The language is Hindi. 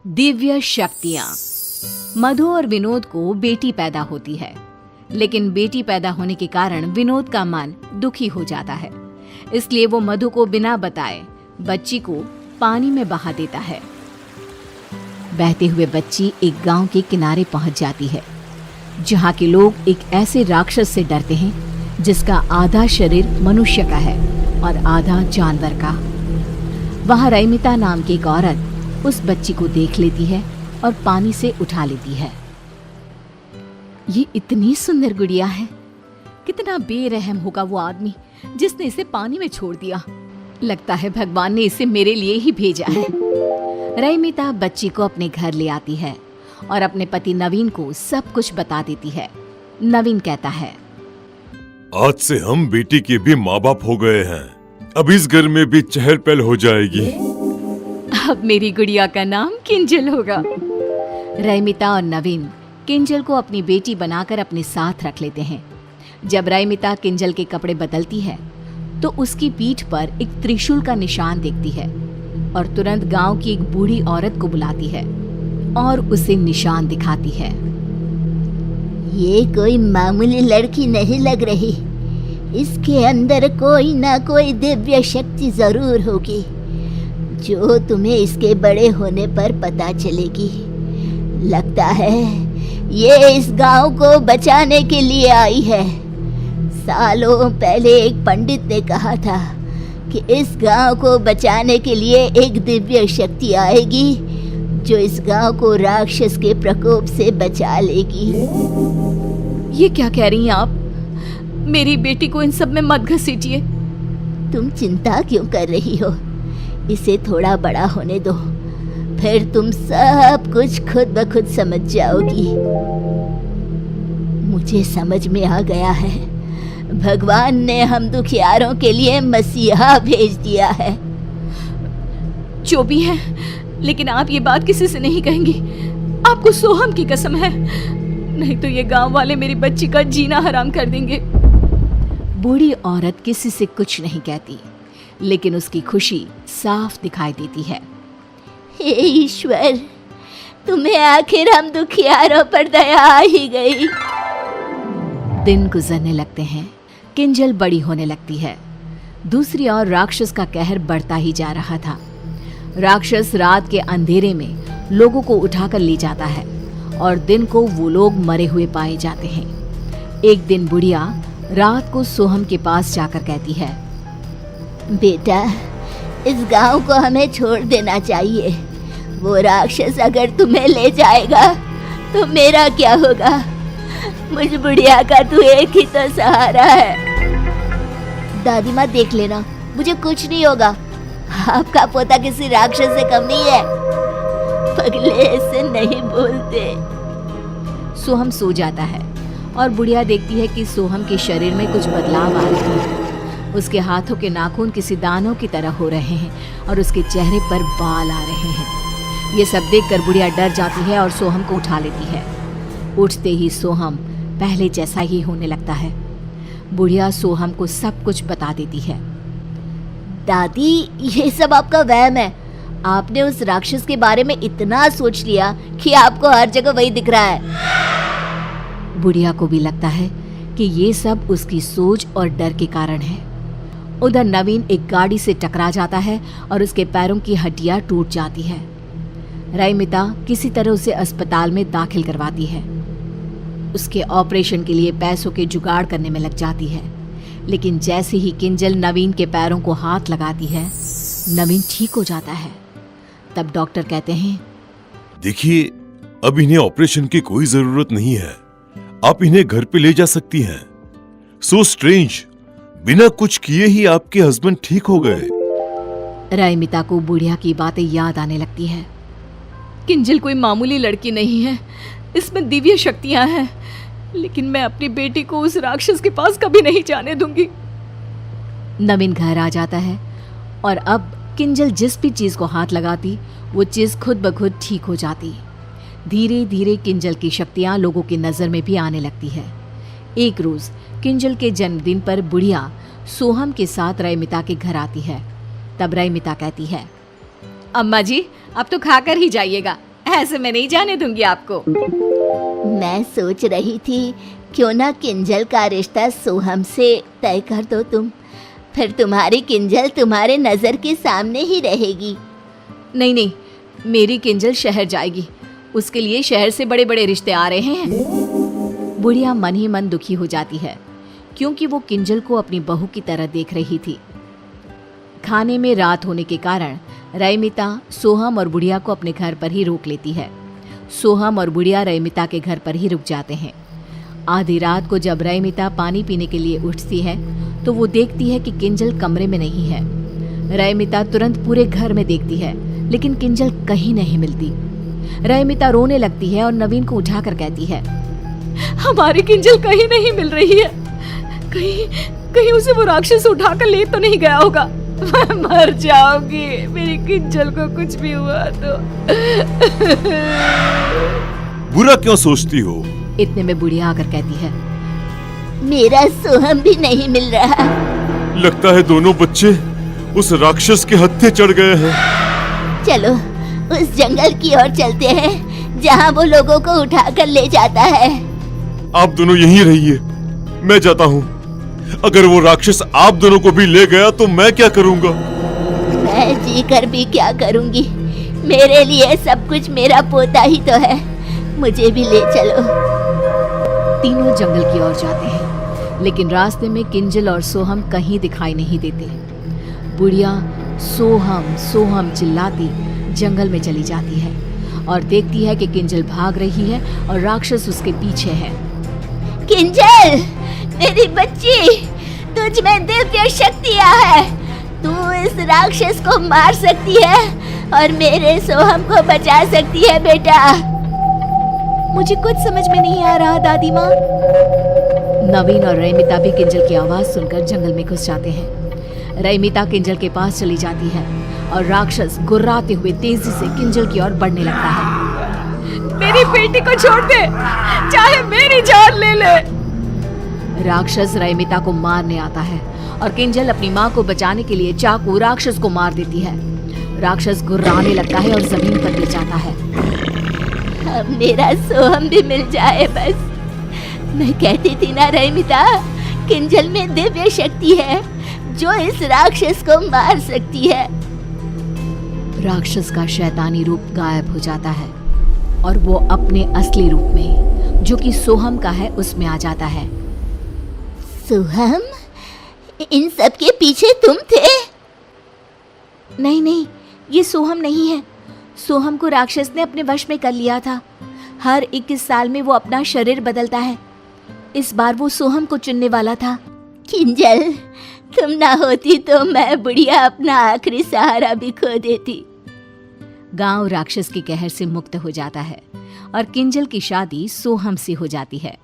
दिव्य शक्तियां। मधु और विनोद को बेटी पैदा होती है, लेकिन बेटी पैदा होने के कारण विनोद का मन दुखी हो जाता है। इसलिए वो मधु को बिना बताए बच्ची को पानी में बहा देता है। बहते हुए बच्ची एक गांव के किनारे पहुंच जाती है, जहां के लोग एक ऐसे राक्षस से डरते हैं जिसका आधा शरीर मनुष्य का है और आधा जानवर का। वहां रैमिता नाम की एक औरत उस बच्ची को देख लेती है और पानी से उठा लेती है। ये इतनी सुंदर गुड़िया है, कितना बेरहम होगा वो आदमी जिसने इसे पानी में छोड़ दिया। लगता है भगवान ने इसे मेरे लिए ही भेजा है। रैमिता बच्ची को अपने घर ले आती है और अपने पति नवीन को सब कुछ बता देती है। नवीन कहता है, आज से हम बेटी के भी माँ बाप हो गए हैं। अब इस घर में भी चहल पहल हो जाएगी। अब मेरी गुड़िया का नाम किंजल होगा। रैमिता और नवीन किंजल को अपनी बेटी बनाकर अपने साथ रख लेते हैं। जब रैमिता किंजल के कपड़े बदलती है तो उसकी पीठ पर एक त्रिशूल का निशान देखती है और तुरंत गांव की एक बूढ़ी औरत को बुलाती है और उसे निशान दिखाती है। ये कोई मामूली लड़की नहीं लग रही, इसके अंदर कोई ना कोई दिव्य शक्ति जरूर होगी जो तुम्हें इसके बड़े होने पर पता चलेगी। लगता है ये इस गांव को बचाने के लिए आई है। सालों पहले एक पंडित ने कहा था कि इस गांव को बचाने के लिए एक दिव्य शक्ति आएगी जो इस गांव को राक्षस के प्रकोप से बचा लेगी। ये क्या कह रही हैं आप? मेरी बेटी को इन सब में मत घसीटिए। तुम चिंता क्यों कर रही हो? इसे थोड़ा बड़ा होने दो, फिर तुम सब कुछ खुद ब खुद समझ जाओगी। मुझे समझ में आ गया है, भगवान ने हम दुखियारों के लिए मसीहा भेज दिया है। जो भी है, लेकिन आप ये बात किसी से नहीं कहेंगी। आपको सोहम की कसम है, नहीं तो ये गांव वाले मेरी बच्ची का जीना हराम कर देंगे। बूढ़ी औरत किसी से कुछ नहीं कहती, लेकिन उसकी खुशी साफ दिखाई देती है। हे ईश्वर, तुम्हें आखिर हम दुखियारों पर दया आ ही गई। दिन गुजरने लगते हैं, किंजल बड़ी होने लगती है। दूसरी ओर राक्षस का कहर बढ़ता ही जा रहा था। राक्षस रात के अंधेरे में लोगों को उठाकर ले जाता है और दिन को वो लोग मरे हुए पाए जाते हैं। एक दिन बुढ़िया रात को सोहम के पास जाकर कहती है, बेटा, इस गांव को हमें छोड़ देना चाहिए। वो राक्षस अगर तुम्हें ले जाएगा तो मेरा क्या होगा? मुझ बुढ़िया का तू एक ही तो सहारा है। दादी माँ, देख लेना, मुझे कुछ नहीं होगा। आपका पोता किसी राक्षस से कम नहीं है। पगले से नहीं बोलते। सोहम सो जाता है और बुढ़िया देखती है कि सोहम के शरीर में कुछ बदलाव आ रहे हैं। उसके हाथों के नाखून किसी दानों की तरह हो रहे हैं और उसके चेहरे पर बाल आ रहे हैं। ये सब देखकर बुढ़िया डर जाती है और सोहम को उठा लेती है। उठते ही सोहम पहले जैसा ही होने लगता है। बुढ़िया सोहम को सब कुछ बता देती है। दादी, ये सब आपका वहम है। आपने उस राक्षस के बारे में इतना सोच लिया कि आपको हर जगह वही दिख रहा है। बुढ़िया को भी लगता है कि ये सब उसकी सोच और डर के कारण है। उधर नवीन एक गाड़ी से टकरा जाता है और उसके पैरों की हड्डियां टूट जाती है। रैमिता किसी तरह उसे अस्पताल में दाखिल करवाती है। उसके ऑपरेशन के लिए पैसों के जुगाड़ करने में लग जाती है, लेकिन जैसे ही किंजल नवीन के पैरों को हाथ लगाती है, नवीन ठीक हो जाता है। तब डॉक्टर कहते हैं, देखिए, अब इन्हें ऑपरेशन की कोई जरूरत नहीं है। आप इन्हें घर पे ले जा सकती हैं। सो स्ट्रेंज, बिना कुछ किए ही आपके हस्बैंड ठीक हो गए। रैमिता को बुढ़िया की बातें याद आने लगती है। किंजल कोई मामूली लड़की नहीं है, इसमें दिव्य शक्तियां हैं, लेकिन मैं अपनी बेटी को उस राक्षस के पास कभी नहीं जाने दूंगी। नवीन घर आ जाता है और अब किंजल जिस भी चीज को हाथ लगाती वो चीज खुद ब खुद ठीक हो जाती। धीरे धीरे किंजल की शक्तियां लोगों की नजर में भी आने लगती है। एक रोज किंजल के जन्मदिन पर बुढ़िया सोहम के साथ रैमिता के घर आती है। तब रैमिता कहती है, अम्मा जी, अब तो खाकर ही जाइएगा, ऐसे मैं नहीं जाने दूंगी आपको। मैं सोच रही थी क्यों ना किंजल का रिश्ता सोहम से तय कर दो तुम, फिर तुम्हारी किंजल तुम्हारे नजर के सामने ही रहेगी। नहीं नहीं, मेरी किंजल शहर जाएगी, उसके लिए शहर से बड़े बड़े रिश्ते आ रहे हैं। बुढ़िया मन ही मन दुखी हो जाती है क्योंकि वो किंजल को अपनी बहू की तरह देख रही थी। खाने में रात होने के कारण रईमिता सोहम और बुढ़िया को अपने घर पर ही रोक लेती है। सोहम और बुढ़िया रईमिता के घर पर ही रुक जाते हैं। आधी रात को जब रईमिता पानी पीने के लिए उठती है तो वो देखती है कि किंजल कमरे में नहीं है। रईमिता तुरंत पूरे घर में देखती है लेकिन किंजल कहीं नहीं मिलती। रईमिता रोने लगती है और नवीन को उठाकर कहती है, हमारी किंजल कहीं नहीं मिल रही है, कहीं उसे वो राक्षस उठाकर ले तो नहीं गया होगा। मैं मर जाऊंगी, मेरी किंजल को कुछ भी हुआ तो। बुरा क्यों सोचती हो? इतने में बुढ़िया आकर कहती है, मेरा सोहम भी नहीं मिल रहा। लगता है दोनों बच्चे उस राक्षस के हत्थे चढ़ गए हैं। चलो उस जंगल की ओर चलते हैं जहाँ वो लोगों को उठाकर ले जाता है। आप दोनों यहीं रहिए, मैं जाता हूँ। अगर वो राक्षस आप दोनों को भी ले गया तो मैं क्या करूँगा? मैं जी कर भी क्या करूँगी, मेरे लिए सब कुछ मेरा पोता ही तो है, मुझे भी ले चलो। तीनों जंगल की ओर जाते हैं लेकिन रास्ते में किंजल और सोहम कहीं दिखाई नहीं देते। बुढ़िया सोहम सोहम चिल्लाती जंगल में चली जाती है और देखती है कि किंजल भाग रही है और राक्षस उसके पीछे है। किंजल, मेरी बच्ची, तुझ में दिव्य शक्तियाँ है, तू इस राक्षस को मार सकती है और मेरे सोहम को बचा सकती है बेटा। मुझे कुछ समझ में नहीं आ रहा दादी माँ। नवीन और रईमिता भी किंजल की आवाज सुनकर जंगल में घुस जाते हैं। रईमिता किंजल के पास चली जाती है और राक्षस गुर्राते हुए तेजी से किंजल की ओर बढ़ने लगता है। मेरी बेटी को छोड़ दे, चाहे मेरी जान ले ले। राक्षस रईमिता को मारने आता है और किंजल अपनी माँ को बचाने के लिए चाकू राक्षस को मार देती है। राक्षस गुर्राने लगता है और जमीन पर गिर जाता है। अब मेरा सोहम भी मिल जाए बस। मैं कहती थी ना रईमिता, किंजल में दिव्य शक्ति है जो इस राक्षस को मार सकती है। राक्षस का शैतानी रूप गायब हो जाता है और वो अपने असली रूप में, जो कि सोहम का है, उसमें आ जाता है। सोहम, इन सब के पीछे तुम थे? नहीं, ये सोहम नहीं है। सोहम को राक्षस ने अपने वश में कर लिया था। हर 21 साल में वो अपना शरीर बदलता है। इस बार वो सोहम को चुनने वाला था। किंजल, तुम ना होती तो मैं बुढ़िया अपना आखिरी सहारा भी खो देती। गांव राक्षस के कहर से मुक्त हो जाता है और किंजल की शादी सोहम से हो जाती है।